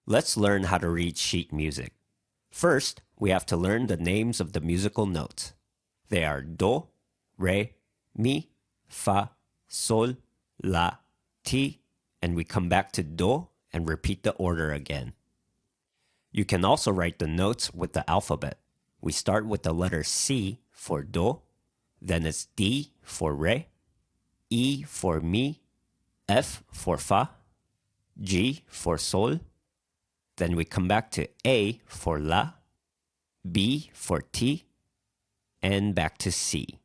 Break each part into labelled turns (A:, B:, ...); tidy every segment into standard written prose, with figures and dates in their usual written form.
A: Let's learn how to read sheet music. First, we have to learn the names of the musical notes. They are do, re, mi, fa, sol, la, ti, and we come back to do and repeat the order again. You can also write the notes with the alphabet. We start with the letter C for do, then it's D for re, E for mi, F for fa, G for sol, then we come back to A for la, B for ti, and back to C.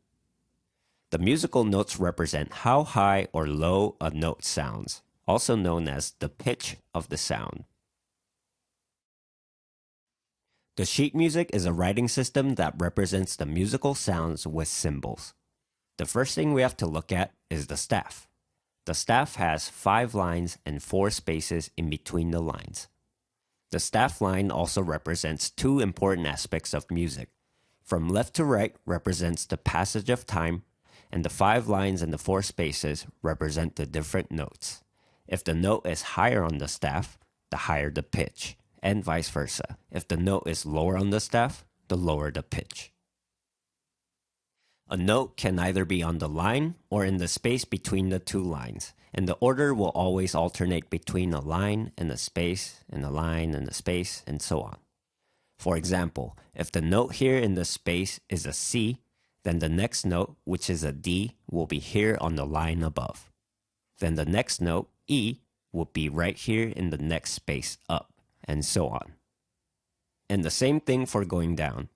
A: The musical notes represent how high or low a note sounds, also known as the pitch of the sound. The sheet music is a writing system that represents the musical sounds with symbols. The first thing we have to look at is the staff. The staff has 5 lines and 4 spaces in between the lines. The staff line also represents 2 important aspects of music. From left to right represents the passage of time, and the 5 lines and the 4 spaces represent the different notes. If the note is higher on the staff, the higher the pitch, and vice versa. If the note is lower on the staff, the lower the pitch. A note can either be on the line or in the space between the 2 lines, and the order will always alternate between a line and a space, and a line and a space, and so on. For example, if the note here in the space is a C, then the next note, which is a D, will be here on the line above. Then the next note, E, will be right here in the next space up, and so on. And the same thing for going down.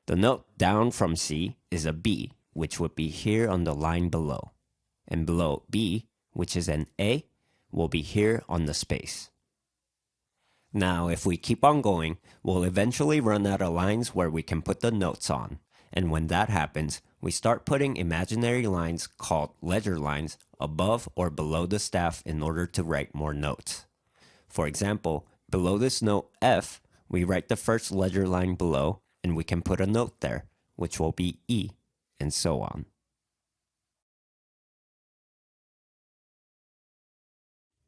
A: The note down from C is a B, which would be here on the line below. And below B, which is an A, will be here on the space. Now, if we keep on going, we'll eventually run out of lines where we can put the notes on. And when that happens, we start putting imaginary lines called ledger lines above or below the staff in order to write more notes. For example, below this note F, we write the first ledger line below, and we can put a note there, which will be E, and so on.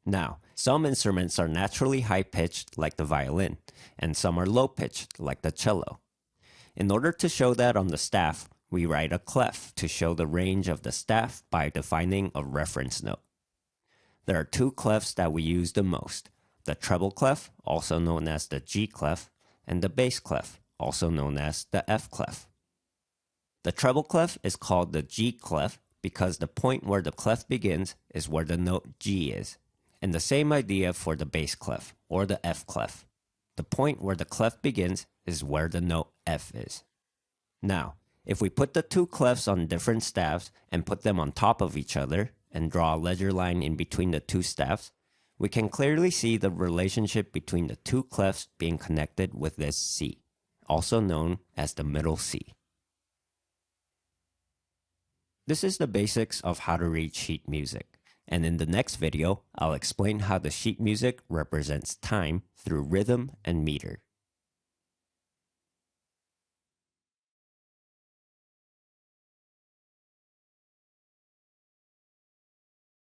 A: Now, some instruments are naturally high-pitched, like the violin, and some are low-pitched, like the cello. In order to show that on the staff, we write a clef to show the range of the staff by defining a reference note. There are 2 clefs that we use the most: the treble clef, also known as the G clef, and the bass clef, also known as the F clef. The treble clef is called the G clef because the point where the clef begins is where the note G is, and the same idea for the bass clef, or the F clef. The point where the clef begins is where the note F is. Now, if we put the 2 clefs on different staffs and put them on top of each other and draw a ledger line in between the 2 staffs, we can clearly see the relationship between the 2 clefs being connected with this C, also known as the middle C. This is the basics of how to read sheet music, and in the next video, I'll explain how the sheet music represents time through rhythm and meter.